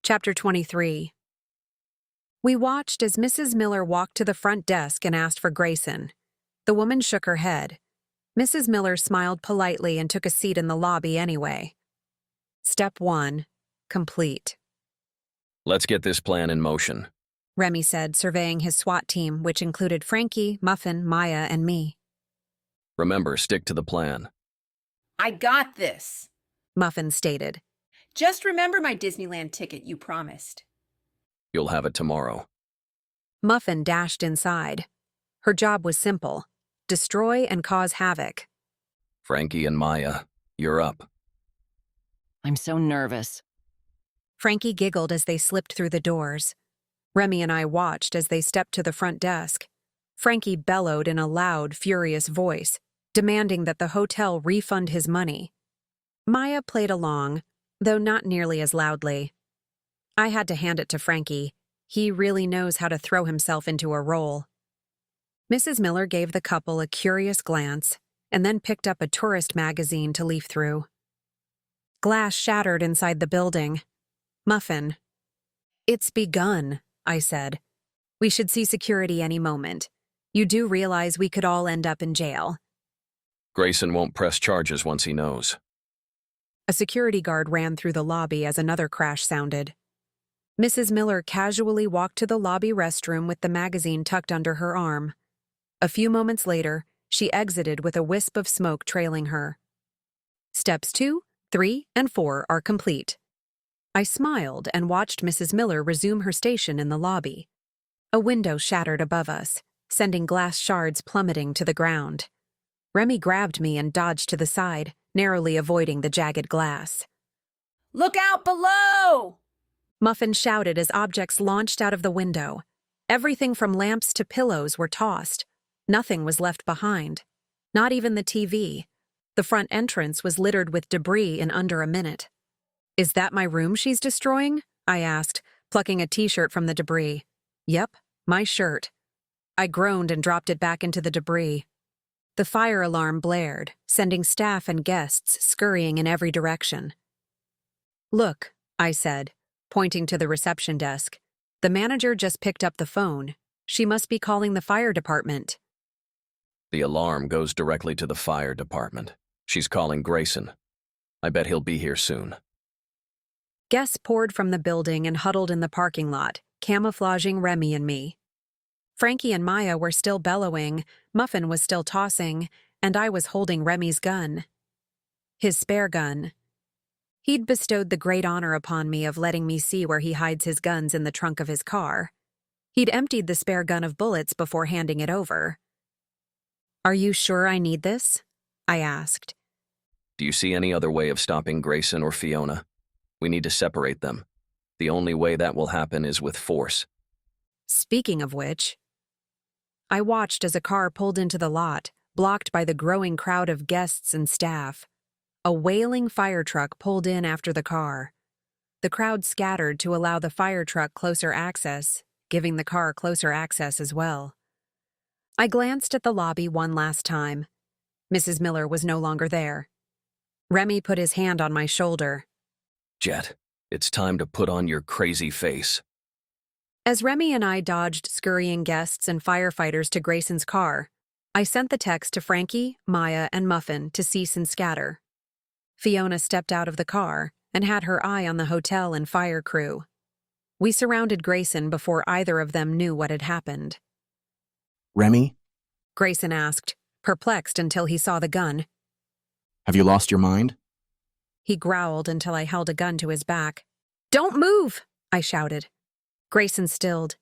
Chapter 23. We watched as Mrs. Miller walked to the front desk and asked for Grayson. The woman shook her head. Mrs. Miller smiled politely and took a seat in the lobby anyway. Step 1. Complete. Let's get this plan in motion, Remy said, surveying his SWAT team, which included Frankie, Muffin, Maya, and me. Remember, stick to the plan. I got this. Muffin stated. Just remember my Disneyland ticket you promised. You'll have it tomorrow. Muffin dashed inside. Her job was simple: destroy and cause havoc. Frankie and Maya, you're up. I'm so nervous. Frankie giggled as they slipped through the doors. Remy and I watched as they stepped to the front desk. Frankie bellowed in a loud, furious voice, demanding that the hotel refund his money. Maya played along, though not nearly as loudly. I had to hand it to Frankie. He really knows how to throw himself into a role. Mrs. Miller gave the couple a curious glance and then picked up a tourist magazine to leaf through. Glass shattered inside the building. Muffin. It's begun, I said. We should see security any moment. You do realize we could all end up in jail. Grayson won't press charges once he knows. A security guard ran through the lobby as another crash sounded. Mrs. Miller casually walked to the lobby restroom with the magazine tucked under her arm. A few moments later, she exited with a wisp of smoke trailing her. Steps 2, 3, and 4 are complete. I smiled and watched Mrs. Miller resume her station in the lobby. A window shattered above us, sending glass shards plummeting to the ground. Remy grabbed me and dodged to the side, narrowly avoiding the jagged glass. Look out below! Muffin shouted as objects launched out of the window. Everything from lamps to pillows were tossed. Nothing was left behind. Not even the TV. The front entrance was littered with debris in under a minute. Is that my room she's destroying? I asked, plucking a t-shirt from the debris. Yep, my shirt. I groaned and dropped it back into the debris. The fire alarm blared, sending staff and guests scurrying in every direction. Look, I said, pointing to the reception desk. The manager just picked up the phone. She must be calling the fire department. The alarm goes directly to the fire department. She's calling Grayson. I bet he'll be here soon. Guests poured from the building and huddled in the parking lot, camouflaging Remy and me. Frankie and Maya were still bellowing, Muffin was still tossing, and I was holding Remy's gun. His spare gun. He'd bestowed the great honor upon me of letting me see where he hides his guns in the trunk of his car. He'd emptied the spare gun of bullets before handing it over. Are you sure I need this? I asked. Do you see any other way of stopping Grayson or Fiona? We need to separate them. The only way that will happen is with force. Speaking of which, I watched as a car pulled into the lot, blocked by the growing crowd of guests and staff. A wailing fire truck pulled in after the car. The crowd scattered to allow the fire truck closer access, giving the car closer access as well. I glanced at the lobby one last time. Mrs. Miller was no longer there. Remy put his hand on my shoulder. Jet, it's time to put on your crazy face. As Remy and I dodged scurrying guests and firefighters to Grayson's car, I sent the text to Frankie, Maya, and Muffin to cease and scatter. Fiona stepped out of the car and had her eye on the hotel and fire crew. We surrounded Grayson before either of them knew what had happened. Remy? Grayson asked, perplexed until he saw the gun. Have you lost your mind? He growled until I held a gun to his back. Don't move, I shouted. Grayson stilled.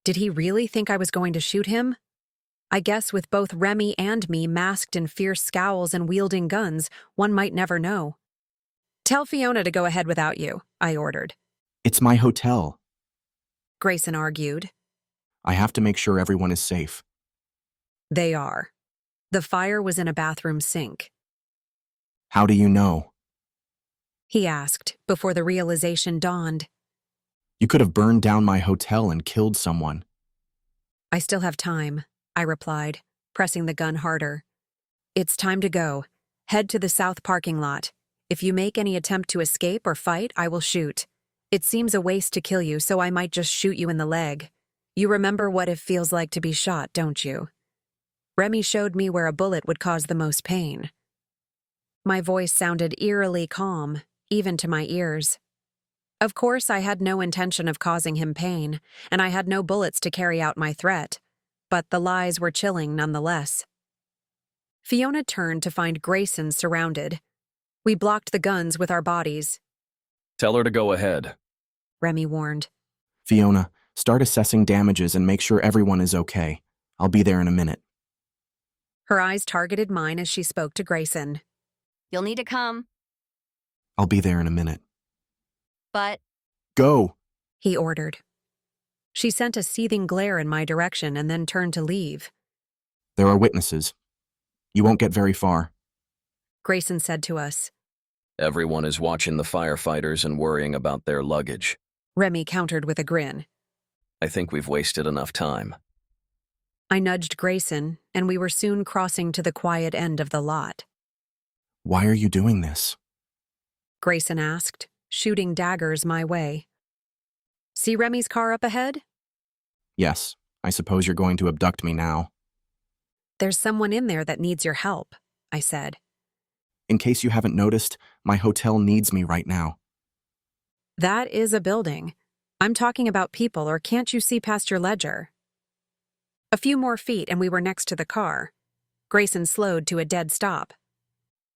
Did he really think I was going to shoot him? I guess with both Remy and me masked in fierce scowls and wielding guns, one might never know. Tell Fiona to go ahead without you, I ordered. It's my hotel. Grayson argued. I have to make sure everyone is safe. They are. The fire was in a bathroom sink. How do you know? He asked, before the realization dawned. You could have burned down my hotel and killed someone. I still have time, I replied, pressing the gun harder. It's time to go. Head to the south parking lot. If you make any attempt to escape or fight, I will shoot. It seems a waste to kill you, so I might just shoot you in the leg. You remember what it feels like to be shot, don't you? Remy showed me where a bullet would cause the most pain. My voice sounded eerily calm, even to my ears. Of course, I had no intention of causing him pain, and I had no bullets to carry out my threat, but the lies were chilling nonetheless. Fiona turned to find Grayson surrounded. We blocked the guns with our bodies. Tell her to go ahead. Remy warned. Fiona, start assessing damages and make sure everyone is okay. I'll be there in a minute. Her eyes targeted mine as she spoke to Grayson. You'll need to come, I'll be there in a minute. but Go! He ordered. She sent a seething glare in my direction and then turned to leave. There are witnesses. You won't get very far. Grayson said to us. Everyone is watching the firefighters and worrying about their luggage. Remy countered with a grin. I think we've wasted enough time. I nudged Grayson, and we were soon crossing to the quiet end of the lot. Why are you doing this? Grayson asked, shooting daggers my way. See Remy's car up ahead? Yes, I suppose you're going to abduct me now. There's someone in there that needs your help, I said. In case you haven't noticed, my hotel needs me right now. That is a building. I'm talking about people, or can't you see past your ledger? A few more feet and we were next to the car. Grayson slowed to a dead stop.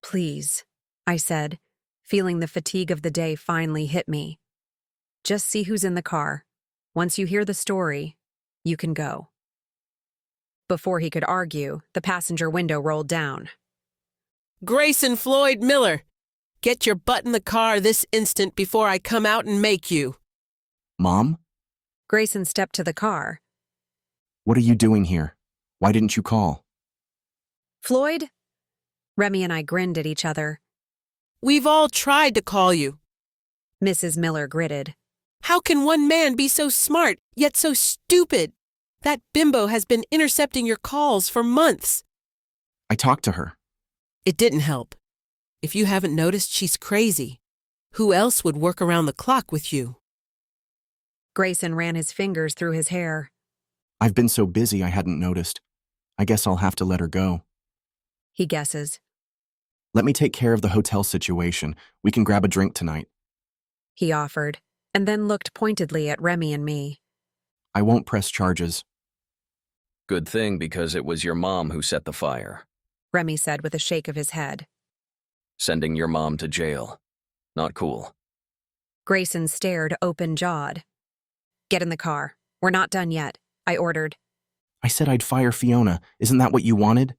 Please, I said, feeling the fatigue of the day finally hit me. Just see who's in the car. Once you hear the story, you can go. Before he could argue, the passenger window rolled down. Grayson Floyd Miller, get your butt in the car this instant before I come out and make you. Mom? Grayson stepped to the car. What are you doing here? Why didn't you call? Floyd? Remy and I grinned at each other. We've all tried to call you. Mrs. Miller gritted. How can one man be so smart, yet so stupid? That bimbo has been intercepting your calls for months. I talked to her. It didn't help. If you haven't noticed, she's crazy. Who else would work around the clock with you? Grayson ran his fingers through his hair. I've been so busy I hadn't noticed. I guess I'll have to let her go. He guesses. Let me take care of the hotel situation. We can grab a drink tonight. He offered, and then looked pointedly at Remy and me. I won't press charges. Good thing, because it was your mom who set the fire. Remy said with a shake of his head. Sending your mom to jail. Not cool. Grayson stared open-jawed. Get in the car. We're not done yet, I ordered. I said I'd fire Fiona. Isn't that what you wanted?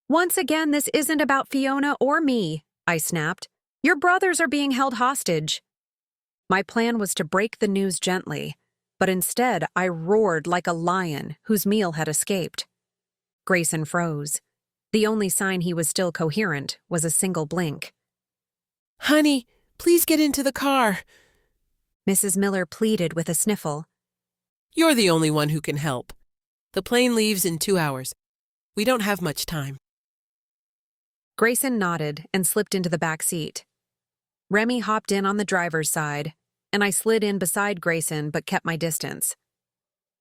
Once again, this isn't about Fiona or me, I snapped. Your brothers are being held hostage. My plan was to break the news gently, but instead I roared like a lion whose meal had escaped. Grayson froze. The only sign he was still coherent was a single blink. Honey, please get into the car. Mrs. Miller pleaded with a sniffle. You're the only one who can help. The plane leaves in 2 hours. We don't have much time. Grayson nodded and slipped into the back seat. Remy hopped in on the driver's side, and I slid in beside Grayson but kept my distance.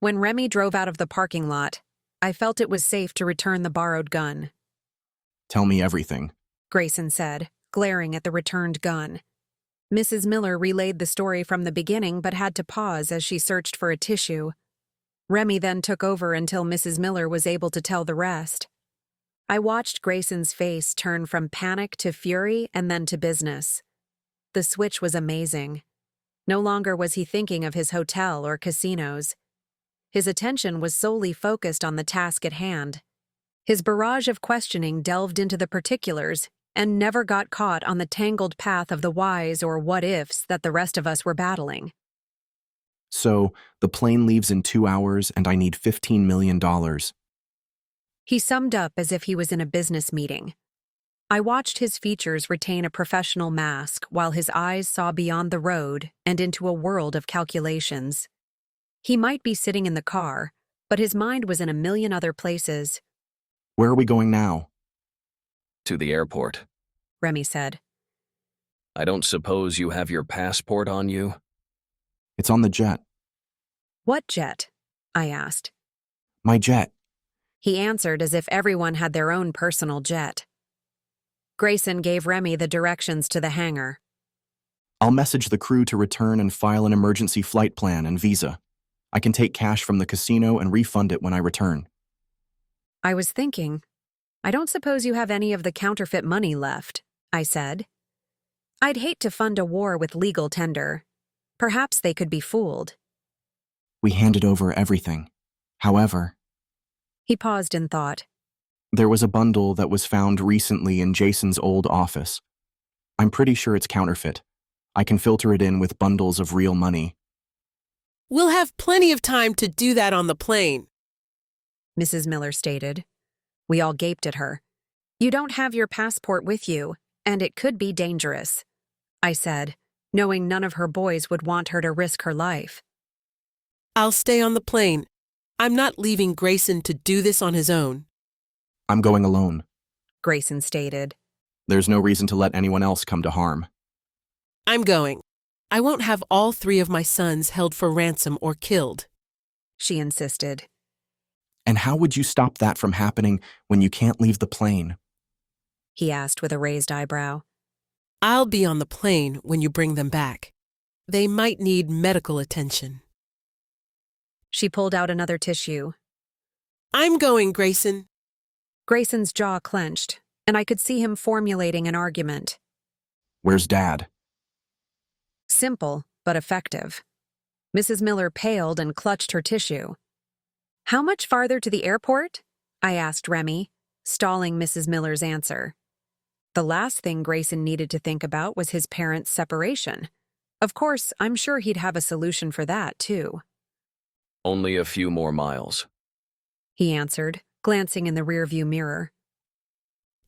When Remy drove out of the parking lot, I felt it was safe to return the borrowed gun. Tell me everything. Grayson said, glaring at the returned gun. Mrs. Miller relayed the story from the beginning but had to pause as she searched for a tissue. Remy then took over until Mrs. Miller was able to tell the rest. I watched Grayson's face turn from panic to fury and then to business. The switch was amazing. No longer was he thinking of his hotel or casinos. His attention was solely focused on the task at hand. His barrage of questioning delved into the particulars and never got caught on the tangled path of the whys or what-ifs that the rest of us were battling. So, the plane leaves in 2 hours and I need $15 million. He summed up as if he was in a business meeting. I watched his features retain a professional mask while his eyes saw beyond the road and into a world of calculations. He might be sitting in the car, but his mind was in a million other places. Where are we going now? To the airport. Remy said. I don't suppose you have your passport on you? It's on the jet. What jet? I asked. My jet. He answered as if everyone had their own personal jet. Grayson gave Remy the directions to the hangar. I'll message the crew to return and file an emergency flight plan and visa. I can take cash from the casino and refund it when I return. I was thinking, I don't suppose you have any of the counterfeit money left, I said. I'd hate to fund a war with legal tender. Perhaps they could be fooled. We handed over everything. However, He paused in thought. there was a bundle that was found recently in Jason's old office. I'm pretty sure it's counterfeit. I can filter it in with bundles of real money. We'll have plenty of time to do that on the plane. Mrs. Miller stated. We all gaped at her. You don't have your passport with you, and it could be dangerous, I said, knowing none of her boys would want her to risk her life. I'll stay on the plane. I'm not leaving Grayson to do this on his own. I'm going alone. Grayson stated. There's no reason to let anyone else come to harm. I'm going. I won't have all 3 of my sons held for ransom or killed. She insisted. And how would you stop that from happening when you can't leave the plane? He asked with a raised eyebrow. I'll be on the plane when you bring them back. They might need medical attention. She pulled out another tissue. I'm going, Grayson. Grayson's jaw clenched, and I could see him formulating an argument. Where's Dad? Simple, but effective. Mrs. Miller paled and clutched her tissue. How much farther to the airport? I asked Remy, stalling Mrs. Miller's answer. The last thing Grayson needed to think about was his parents' separation. Of course, I'm sure he'd have a solution for that, too. Only a few more miles. He answered, glancing in the rearview mirror.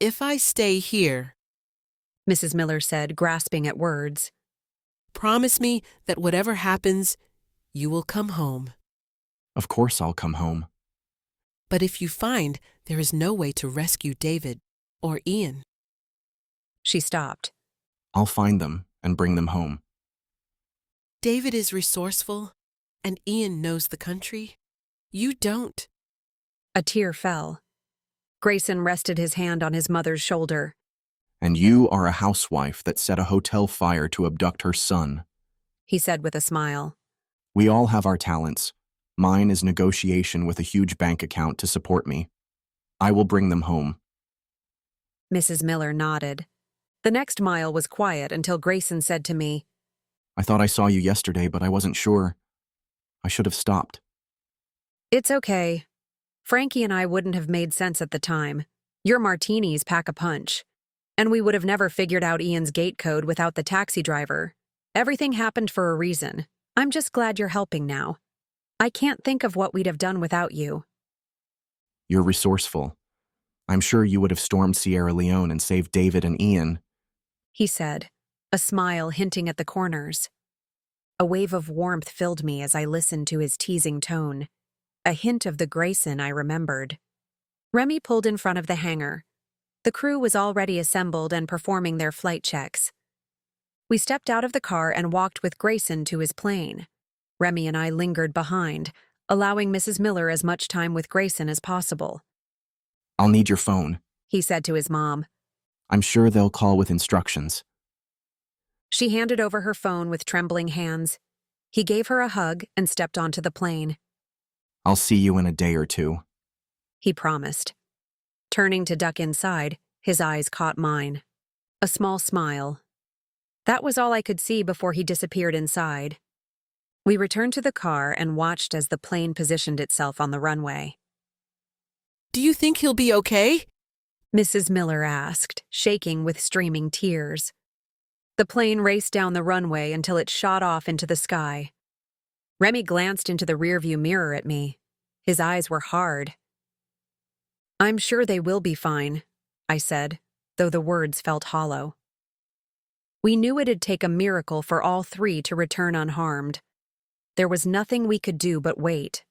If I stay here, Mrs. Miller said, grasping at words. promise me that whatever happens, you will come home. Of course I'll come home. But if you find there is no way to rescue David or Ian, She stopped. I'll find them and bring them home. David is resourceful and Ian knows the country. You don't. A tear fell. Grayson rested his hand on his mother's shoulder. And you are a housewife that set a hotel fire to abduct her son. He said with a smile. We all have our talents. Mine is negotiation with a huge bank account to support me. I will bring them home. Mrs. Miller nodded. The next mile was quiet until Grayson said to me, I thought I saw you yesterday, but I wasn't sure. I should have stopped. It's okay. Frankie and I wouldn't have made sense at the time. Your martinis pack a punch. And we would have never figured out Ian's gate code without the taxi driver. Everything happened for a reason. I'm just glad you're helping now. I can't think of what we'd have done without you. You're resourceful. I'm sure you would have stormed Sierra Leone and saved David and Ian. He said, a smile hinting at the corners. A wave of warmth filled me as I listened to his teasing tone, a hint of the Grayson I remembered. Remy pulled in front of the hangar. The crew was already assembled and performing their flight checks. We stepped out of the car and walked with Grayson to his plane. Remy and I lingered behind, allowing Mrs. Miller as much time with Grayson as possible. I'll need your phone. He said to his mom. I'm sure they'll call with instructions. She handed over her phone with trembling hands. He gave her a hug and stepped onto the plane. I'll see you in a day or two. He promised. Turning to duck inside, his eyes caught mine. A small smile. That was all I could see before he disappeared inside. We returned to the car and watched as the plane positioned itself on the runway. Do you think he'll be okay? Mrs. Miller asked, shaking with streaming tears. The plane raced down the runway until it shot off into the sky. Remy glanced into the rearview mirror at me. His eyes were hard. I'm sure they will be fine, I said, though the words felt hollow. We knew it'd take a miracle for all three to return unharmed. There was nothing we could do but wait.